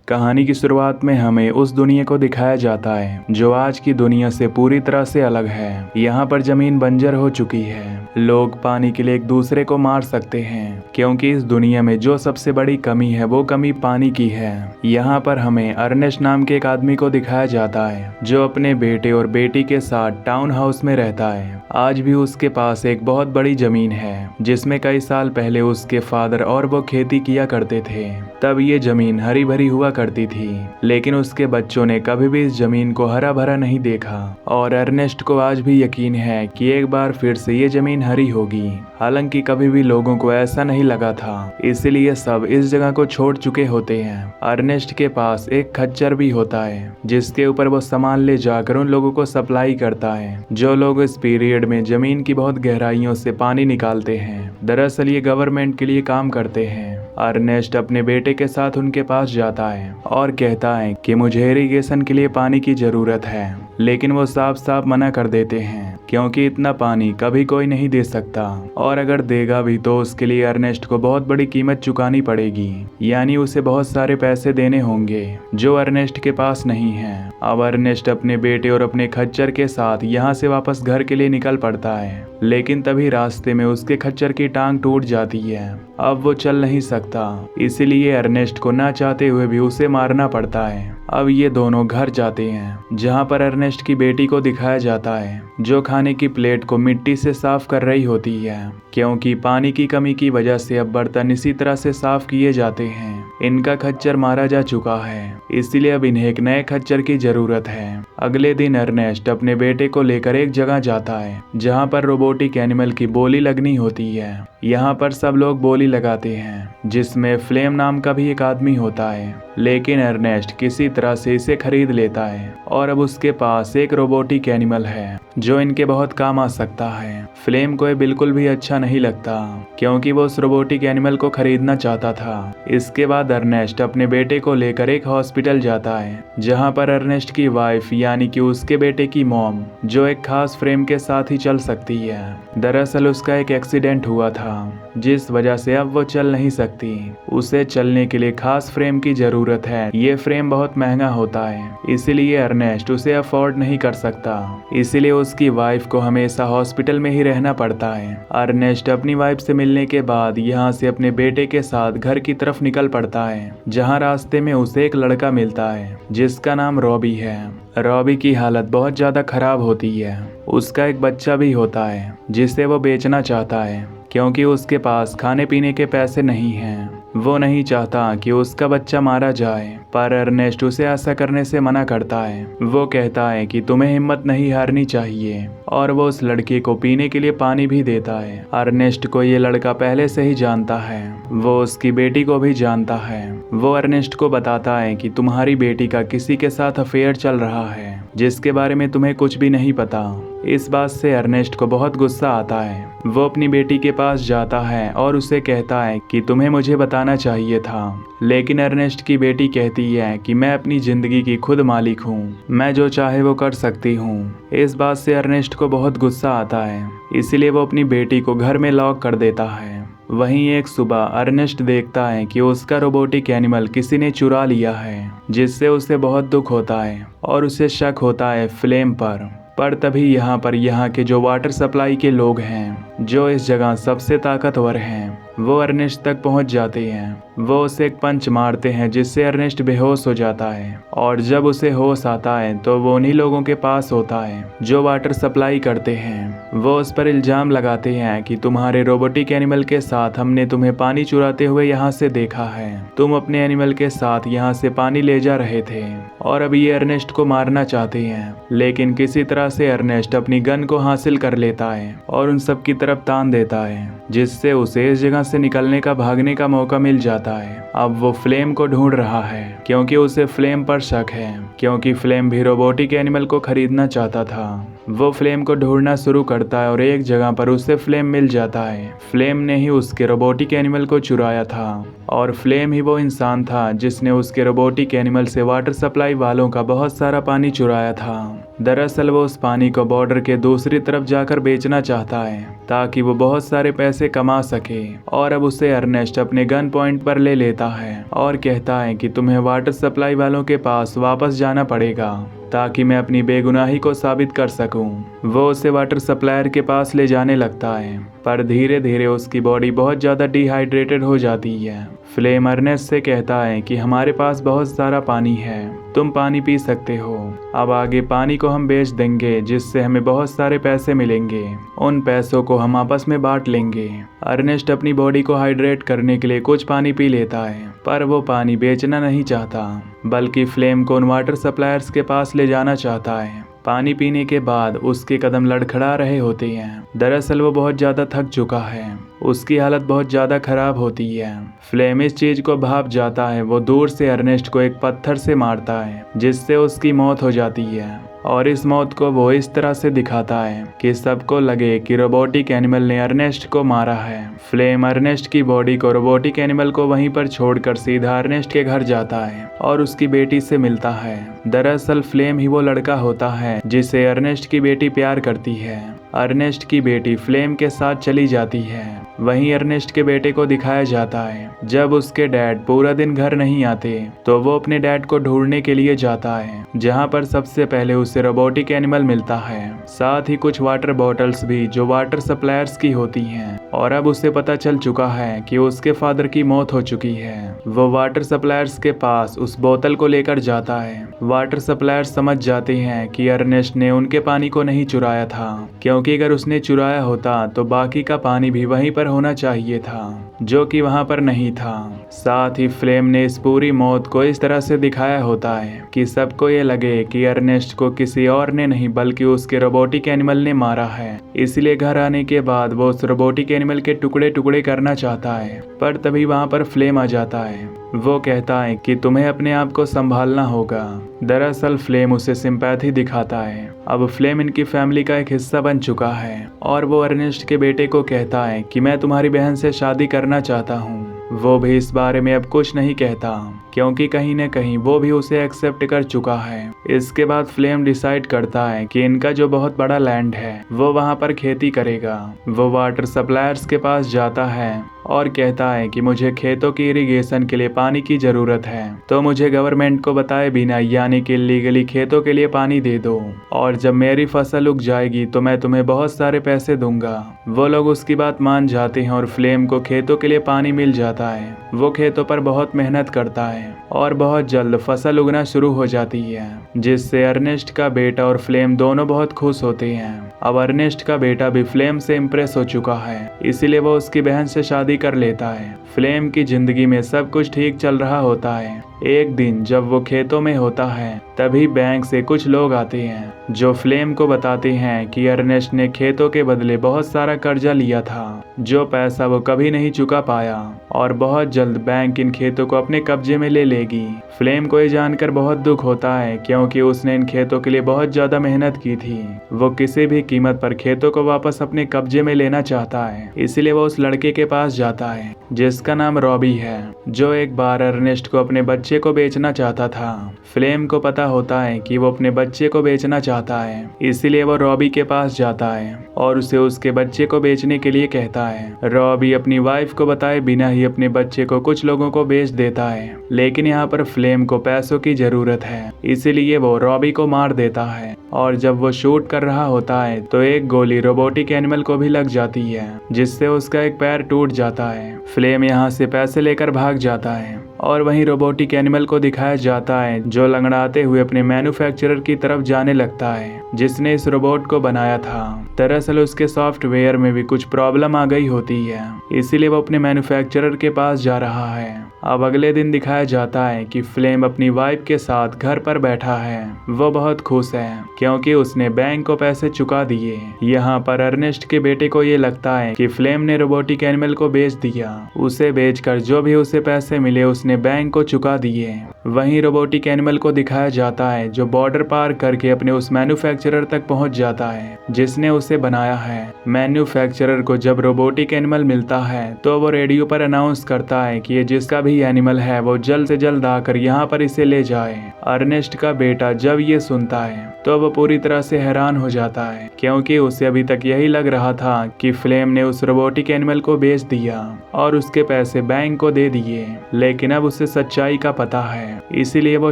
कहानी की शुरुआत में हमें उस दुनिया को दिखाया जाता है जो आज की दुनिया से पूरी तरह से अलग है। यहाँ पर जमीन बंजर हो चुकी है। लोग पानी के लिए एक दूसरे को मार सकते हैं क्योंकि इस दुनिया में जो सबसे बड़ी कमी है वो कमी पानी की है। यहाँ पर हमें अर्नेस्ट नाम के एक आदमी को दिखाया जाता है जो अपने बेटे और बेटी के साथ टाउन हाउस में रहता है। आज भी उसके पास एक बहुत बड़ी जमीन है जिसमें कई साल पहले उसके फादर और वो खेती किया करते थे। तब ये जमीन हरी भरी हुआ करती थी, लेकिन उसके बच्चों ने कभी भी इस जमीन को हरा भरा नहीं देखा और अर्नेस्ट को आज भी यकीन है कि एक बार फिर से ये जमीन हरी होगी। हालांकि कभी भी लोगों को ऐसा नहीं लगा था, इसलिए सब इस जगह को छोड़ चुके होते हैं। अर्नेस्ट के पास एक खच्चर भी होता है जिसके ऊपर वो सामान ले जाकर उन लोगों को सप्लाई करता है जो लोग इस पीरियड में जमीन की बहुत गहराइयों से पानी निकालते हैं। दरअसल ये गवर्नमेंट के लिए काम करते हैं। अर्नेस्ट अपने बेटे के साथ उनके पास जाता है और कहता है कि मुझे इरिगेशन के लिए पानी की जरूरत है, लेकिन वो साफ साफ मना कर देते हैं क्योंकि इतना पानी कभी कोई नहीं दे सकता और अगर देगा भी तो उसके लिए अर्नेस्ट को बहुत बड़ी कीमत चुकानी पड़ेगी, यानी उसे बहुत सारे पैसे देने होंगे जो अर्नेस्ट के पास नहीं है। अब अर्नेस्ट अपने बेटे और अपने खच्चर के साथ यहाँ से वापस घर के लिए निकल पड़ता है, लेकिन तभी रास्ते में उसके खच्चर की टांग टूट जाती है। अब वो चल नहीं सकता, इसीलिए अर्नेस्ट को ना चाहते हुए भी उसे मारना पड़ता है। अब ये दोनों घर जाते हैं जहाँ पर अर्नेस्ट की बेटी को दिखाया जाता है जो खाने की प्लेट को मिट्टी से साफ कर रही होती है क्योंकि पानी की कमी की वजह से अब बर्तन इसी तरह से साफ किए जाते हैं। इनका खच्चर मारा जा चुका है, इसीलिए अब इन्हें एक नए खच्चर की जरूरत है। अगले दिन अर्नेस्ट अपने बेटे को लेकर एक जगह जाता है जहाँ पर रोबोटिक एनिमल की बोली लगनी होती है। यहाँ पर सब लोग बोली लगाते हैं जिसमें फ्लेम नाम का भी एक आदमी होता है, लेकिन अर्नेस्ट किसी तरह से इसे खरीद लेता है और अब उसके पास एक रोबोटिक एनिमल है जो इनके बहुत काम आ सकता है। फ्लेम को ये बिल्कुल भी अच्छा नहीं लगता क्योंकि वो उस रोबोटिक एनिमल को खरीदना चाहता था। इसके बाद अर्नेस्ट अपने बेटे को लेकर एक हॉस्पिटल जाता है जहाँ पर अर्नेस्ट की वाइफ यानी कि उसके बेटे की मॉम जो एक खास फ्रेम के साथ ही चल सकती है। दरअसल उसका एक एक्सीडेंट हुआ था जिस वजह से अब वो चल नहीं सकती। उसे चलने के लिए खास फ्रेम की जरूरत है। ये फ्रेम बहुत महंगा होता है, इसीलिए अर्नेस्ट उसे अफोर्ड नहीं कर सकता। इसीलिए उसकी वाइफ को हमेशा हॉस्पिटल में ही रहना पड़ता है। अर्नेस्ट अपनी वाइफ से मिलने के बाद यहाँ से अपने बेटे के साथ घर की तरफ निकल पड़ता है जहाँ रास्ते में उसे एक लड़का मिलता है जिसका नाम रॉबी है। रॉबी की हालत बहुत ज्यादा खराब होती है। उसका एक बच्चा भी होता है जिसे वो बेचना चाहता है क्योंकि उसके पास खाने पीने के पैसे नहीं हैं। वो नहीं चाहता कि उसका बच्चा मारा जाए, पर अर्नेस्ट उसे ऐसा करने से मना करता है। वो कहता है कि तुम्हें हिम्मत नहीं हारनी चाहिए और वो उस लड़के को पीने के लिए पानी भी देता है। अर्नेस्ट को ये लड़का पहले से ही जानता है, वो उसकी बेटी को भी जानता है। वो अर्नेस्ट को बताता है कि तुम्हारी बेटी का किसी के साथ अफेयर चल रहा है जिसके बारे में तुम्हें कुछ भी नहीं पता। इस बात से अर्नेस्ट को बहुत गुस्सा आता है। वो अपनी बेटी के पास जाता है और उसे कहता है कि तुम्हें मुझे बताना चाहिए था, लेकिन अर्नेस्ट की बेटी कहती है कि मैं अपनी जिंदगी की खुद मालिक हूँ, मैं जो चाहे वो कर सकती हूँ। इस बात से अर्नेस्ट को बहुत गुस्सा आता है, इसीलिए वो अपनी बेटी को घर में लॉक कर देता है। वहीं एक सुबह अर्नेस्ट देखता है कि उसका रोबोटिक एनिमल किसी ने चुरा लिया है, जिससे उसे बहुत दुख होता है और उसे शक होता है फ्लेम पर तभी यहाँ के जो वाटर सप्लाई के लोग हैं जो इस जगह सबसे ताकतवर हैं वो अर्नेस्ट तक पहुंच जाते हैं। वो उसे एक पंच मारते हैं जिससे अर्नेस्ट बेहोश हो जाता है और जब उसे होश आता है तो वो उन्हीं लोगों के पास होता है जो वाटर सप्लाई करते हैं। वो उस पर इल्जाम लगाते हैं कि तुम्हारे रोबोटिक एनिमल के साथ हमने तुम्हें पानी चुराते हुए यहाँ से देखा है, तुम अपने एनिमल के साथ यहाँ से पानी ले जा रहे थे और अब ये अर्नेस्ट को मारना चाहते हैं। लेकिन किसी तरह से अर्नेस्ट अपनी गन को हासिल कर लेता है और उन सब की तरफ तान देता है जिससे उसे इस जगह से निकलने का भागने का मौका मिल जाता है। अब वो फ्लेम को ढूंढ रहा है क्योंकि उसे फ्लेम पर शक है क्योंकि फ्लेम भी रोबोटिक एनिमल को खरीदना चाहता था। वो फ्लेम को ढूंढना शुरू करता है और एक जगह पर उसे फ्लेम मिल जाता है। फ्लेम ने ही उसके रोबोटिक एनिमल को चुराया था और फ्लेम ही वो इंसान था जिसने उसके रोबोटिक एनिमल से वाटर सप्लाई वालों का बहुत सारा पानी चुराया था। दरअसल वो उस पानी को बॉर्डर के दूसरी तरफ जाकर बेचना चाहता है ताकि वो बहुत सारे पैसे कमा सके। और अब उसे अर्नेस्ट अपने गन पॉइंट पर ले लेता है और कहता है कि तुम्हें वाटर सप्लाई वालों के पास वापस जाना पड़ेगा ताकि मैं अपनी बेगुनाही को साबित कर सकूं। वो उसे वाटर सप्लायर के पास ले जाने लगता है, पर धीरे धीरे उसकी बॉडी बहुत ज़्यादा डिहाइड्रेटेड हो जाती है। फ्लेम अर्नेस्ट से कहता है कि हमारे पास बहुत सारा पानी है, तुम पानी पी सकते हो। अब आगे पानी को हम बेच देंगे जिससे हमें बहुत सारे पैसे मिलेंगे, उन पैसों को हम आपस में बांट लेंगे। अर्नेस्ट अपनी बॉडी को हाइड्रेट करने के लिए कुछ पानी पी लेता है, पर वो पानी बेचना नहीं चाहता बल्कि फ्लेम को उन वाटर सप्लायर्स के पास ले जाना चाहता है। पानी पीने के बाद उसके कदम लड़खड़ा रहे होते हैं। दरअसल वो बहुत ज़्यादा थक चुका है, उसकी हालत बहुत ज़्यादा खराब होती है। फ्लेम इस चीज़ को भाप जाता है। वो दूर से अर्नेस्ट को एक पत्थर से मारता है जिससे उसकी मौत हो जाती है और इस मौत को वो इस तरह से दिखाता है कि सबको लगे कि रोबोटिक एनिमल ने अर्नेस्ट को मारा है। फ्लेम अर्नेस्ट की बॉडी को रोबोटिक एनिमल को वहीं पर छोड़कर सीधा अर्नेस्ट के घर जाता है और उसकी बेटी से मिलता है। दरअसल फ्लेम ही वो लड़का होता है जिसे अर्नेस्ट की बेटी प्यार करती है। अर्नेस्ट की बेटी फ्लेम के साथ चली जाती है। वहीं अर्नेस्ट के बेटे को दिखाया जाता है जब उसके डैड पूरा दिन घर नहीं आते तो वो अपने डैड को ढूंढने के लिए जाता है, जहां पर सबसे पहले उसे रोबोटिक एनिमल मिलता है, साथ ही कुछ वाटर बॉटल्स भी जो वाटर सप्लायर्स की होती हैं। और अब उसे पता चल चुका है कि उसके फादर की मौत हो चुकी है। वो वाटर सप्लायर्स के पास उस बोतल को लेकर जाता है। वाटर सप्लायर्स समझ जाते हैं कि अर्नेस्ट ने उनके पानी को नहीं चुराया था, क्योंकि अगर उसने चुराया होता तो बाकी का पानी भी वहीं पर होना चाहिए था, जो कि वहां पर नहीं था। साथ ही फ्लेम ने इस पूरी मौत को इस तरह से दिखाया होता है कि सबको ये लगे कि अर्नेस्ट को किसी और ने नहीं बल्कि उसके रोबोटिक एनिमल ने मारा है। इसलिए घर आने के बाद वो उस रोबोटिक एनिमल के टुकड़े टुकड़े करना चाहता है, पर तभी वहां पर फ्लेम आ जाता है। वो कहता है कि तुम्हें अपने आप को संभालना होगा। दरअसल फ्लेम उसे सिंपैथी दिखाता है। अब फ्लेम इनकी फैमिली का एक हिस्सा बन चुका है और वो अर्नेस्ट के बेटे को कहता है कि मैं तुम्हारी बहन से शादी करना चाहता हूँ। वो भी इस बारे में अब कुछ नहीं कहता, क्योंकि कहीं न कहीं वो भी उसे एक्सेप्ट कर चुका है। इसके बाद फ्लेम डिसाइड करता है कि इनका जो बहुत बड़ा लैंड है वो वहाँ पर खेती करेगा। वो वाटर सप्लायर्स के पास जाता है और कहता है कि मुझे खेतों की इरिगेशन के लिए पानी की ज़रूरत है, तो मुझे गवर्नमेंट को बताए बिना यानी कि लीगली खेतों के लिए पानी दे दो, और जब मेरी फसल उग जाएगी तो मैं तुम्हें बहुत सारे पैसे दूंगा। वो लोग उसकी बात मान जाते हैं और फ्लेम को खेतों के लिए पानी मिल जाता है। वो खेतों पर बहुत मेहनत करता है और बहुत जल्द फसल उगना शुरू हो जाती है, जिससे अर्नेस्ट का बेटा और फ्लेम दोनों बहुत खुश होते हैं। अब अर्नेस्ट का बेटा भी फ्लेम से इम्प्रेस हो चुका है, इसीलिए वो उसकी बहन से शादी कर लेता है। फ्लेम की जिंदगी में सब कुछ ठीक चल रहा होता है। एक दिन जब वो खेतों में होता है तभी बैंक से कुछ लोग आते हैं जो फ्लेम को बताते हैं कि अर्नेस्ट ने खेतों के बदले बहुत सारा कर्जा लिया था, जो पैसा वो कभी नहीं चुका पाया, और बहुत जल्द बैंक इन खेतों को अपने कब्जे में ले लेगी। फ्लेम को ये जानकर बहुत दुख होता है, क्योंकि उसने इन खेतों के लिए बहुत ज्यादा मेहनत की थी। वो किसी भी कीमत पर खेतों को वापस अपने कब्जे में लेना चाहता है, इसलिए वो उस लड़के के पास जाता है जिसका नाम रॉबी है, जो एक बार अर्नेस्ट को अपने बच्चे को बेचना चाहता था। फ्लेम को पता होता है कि वो अपने बच्चे को बेचना चाहता है, इसीलिए वो रॉबी के पास जाता है और उसे उसके बच्चे को बेचने के लिए कहता है। रॉबी अपनी वाइफ को बताए बिना ही अपने बच्चे को कुछ लोगों को बेच देता है, लेकिन यहाँ पर फ्लेम को पैसों की जरूरत है, इसीलिए वो रॉबी को मार देता है। और जब वो शूट कर रहा होता है तो एक गोली रोबोटिक एनिमल को भी लग जाती है, जिससे उसका एक पैर टूट जाता है। फ्लेम यहाँ से पैसे लेकर भाग जाता है और वहीं रोबोटिक एनिमल को दिखाया जाता है जो लंगड़ाते हुए अपने मैन्युफैक्चरर की तरफ जाने लगता है जिसने इस रोबोट को बनाया था। दरअसल उसके सॉफ्टवेयर में भी कुछ प्रॉब्लम आ गई होती है, इसीलिए वो अपने मैन्युफैक्चरर के पास जा रहा है। अब अगले दिन दिखाया जाता है कि फ्लेम अपनी वाइफ के साथ घर पर बैठा है। वो बहुत खुश है क्योंकि उसने बैंक को पैसे चुका दिए। यहाँ पर अर्नेस्ट के बेटे को ये लगता है कि फ्लेम ने रोबोटिक एनिमल को बेच दिया। उसे बेचकर जो भी उसे पैसे मिले उसने बैंक को चुका दिए। वहीं रोबोटिक एनिमल को दिखाया जाता है जो बॉर्डर पार करके अपने उस मैन्युफैक्चरर तक पहुंच जाता है जिसने उसे बनाया है। मैन्युफैक्चरर को जब रोबोटिक एनिमल मिलता है तो वो रेडियो पर अनाउंस करता है कि ये जिसका भी एनिमल है वो जल्द से जल्द आकर यहाँ पर इसे ले जाए। अर्नेस्ट का बेटा जब ये सुनता है तो वो पूरी तरह से हैरान हो जाता है क्योंकि उसे अभी तक यही लग रहा था कि फ्लेम ने उस रोबोटिक एनिमल को बेच दिया और उसके पैसे बैंक को दे दिए, लेकिन अब उसे सच्चाई का पता है। इसीलिए वो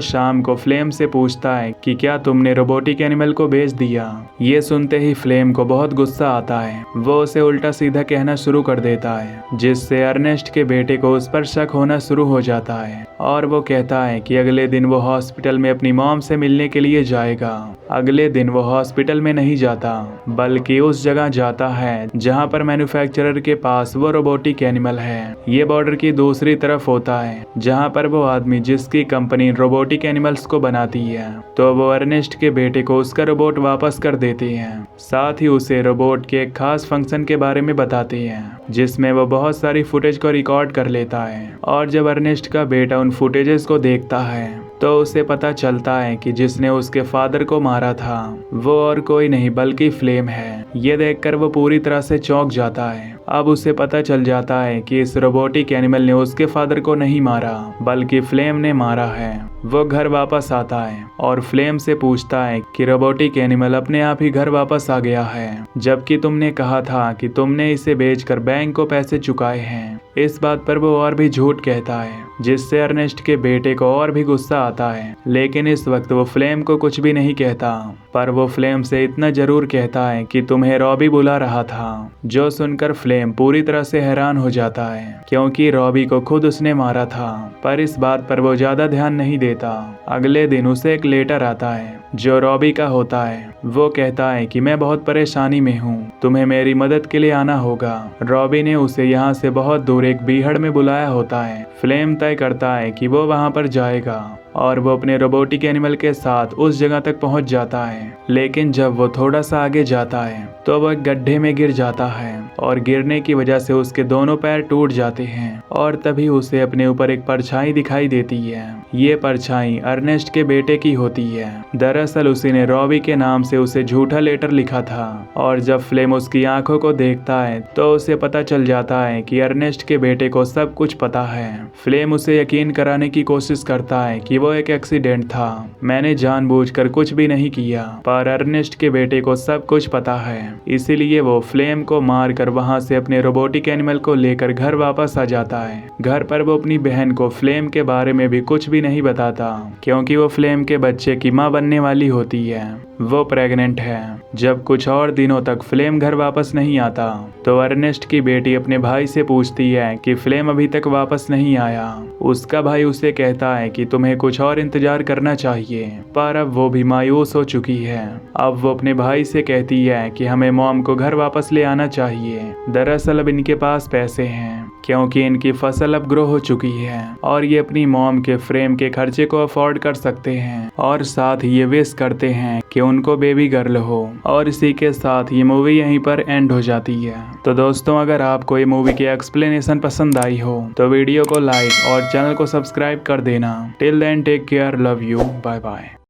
शाम को फ्लेम से पूछता है कि क्या तुमने रोबोटिक एनिमल को बेच दिया। ये सुनते ही फ्लेम को बहुत गुस्सा आता है। वो उसे उल्टा सीधा कहना शुरू कर देता है जिससे अर्नेस्ट के बेटे को उस पर शक होना शुरू हो जाता है और वो कहता है कि अगले दिन वो हॉस्पिटल में अपनी मॉम से मिलने के लिए जाएगा। अगले दिन वो हॉस्पिटल में नहीं जाता बल्कि उस जगह जाता है जहां पर मैन्युफैक्चरर के पास वो रोबोटिक एनिमल है। ये बॉर्डर की दूसरी तरफ होता है जहां पर वो आदमी जिसकी कंपनी रोबोटिक एनिमल्स को बनाती है तो वो अर्नेस्ट के बेटे को उसका रोबोट वापस कर देते हैं। साथ ही उसे रोबोट के एक खास फंक्शन के बारे में बताते हैं जिसमें वो बहुत सारी फुटेज को रिकॉर्ड कर लेता है और जब अर्नेस्ट का बेटा उन फुटेजेस को देखता है तो उसे पता चलता है कि जिसने उसके फादर को मारा था वो और कोई नहीं बल्कि फ्लेम है। ये देखकर वो पूरी तरह से चौंक जाता है। अब उसे पता चल जाता है कि इस रोबोटिक एनिमल ने उसके फादर को नहीं मारा बल्कि फ्लेम ने मारा है। वो घर वापस आता है और फ्लेम से पूछता है कि रोबोटिक एनिमल अपने आप ही घर वापस आ गया है जबकि तुमने कहा था कि तुमने इसे बेचकर बैंक को पैसे चुकाए हैं। इस बात पर वो और भी झूठ कहता है जिससे अर्नेस्ट के बेटे को और भी गुस्सा आता है, लेकिन इस वक्त वो फ्लेम को कुछ भी नहीं कहता पर वो फ्लेम से इतना जरूर कहता है कि तुम्हें रॉबी बुला रहा था। जो सुनकर फ्लेम पूरी तरह से हैरान हो जाता है क्योंकि रॉबी को खुद उसने मारा था पर इस बात पर वो ज्यादा ध्यान नहीं देता। अगले दिन उसे एक लेटर आता है जो रॉबी का होता है। वो कहता है कि मैं बहुत परेशानी में हूँ, तुम्हें मेरी मदद के लिए आना होगा। रॉबी ने उसे यहाँ से बहुत दूर एक बीहड़ में बुलाया होता है। फ्लेम तय करता है कि वो वहाँ पर जाएगा और वो अपने रोबोटिक एनिमल के साथ उस जगह तक पहुंच जाता है, लेकिन जब वो थोड़ा सा आगे जाता है तो वो एक गड्ढे में गिर जाता है और गिरने की वजह से उसके दोनों पैर टूट जाते हैं और तभी उसे अपने ऊपर एक परछाई दिखाई देती है। ये परछाई अर्नेस्ट के बेटे की होती है। दरअसल उसी ने रॉबी के नाम से उसे झूठा लेटर लिखा था और जब फ्लेम उसकी आंखों को देखता है तो उसे पता चल जाता है कि अर्नेस्ट के बेटे को सब कुछ पता है। फ्लेम उसे यकीन कराने की कोशिश करता है कि वो एक एक्सीडेंट था, मैंने जानबूझकर कुछ भी नहीं किया, पर अर्नेस्ट के बेटे को सब कुछ पता है। इसीलिए वो फ्लेम को मारकर वहां से अपने रोबोटिक एनिमल को लेकर घर वापस आ जाता है। घर पर वो अपनी बहन को फ्लेम के बारे में भी कुछ भी नहीं बताता क्योंकि वो फ्लेम के बच्चे की मां बनने वाली होती है। वो प्रेग्नेंट है। जब कुछ और दिनों तक फ्लेम घर वापस नहीं आता तो अर्नेस्ट की बेटी अपने भाई से पूछती है कि फ्लेम अभी तक वापस नहीं आया। उसका भाई उसे कहता है कि तुम्हें कुछ और इंतजार करना चाहिए, पर अब वो भी मायूस हो चुकी है। अब वो अपने भाई से कहती है कि हमें मॉम को घर वापस ले आना चाहिए। दरअसल अब इनके पास पैसे हैं क्योंकि इनकी फसल अब ग्रो हो चुकी है और ये अपनी मॉम के फ्रेम के खर्चे को अफोर्ड कर सकते हैं और साथ ही ये विश करते हैं कि उनको बेबी गर्ल हो। और इसी के साथ ये मूवी यहीं पर एंड हो जाती है। तो दोस्तों, अगर आपको ये मूवी की एक्सप्लेनेशन पसंद आई हो तो वीडियो को लाइक और चैनल को सब्सक्राइब कर देना। Till then take care, love you, bye bye.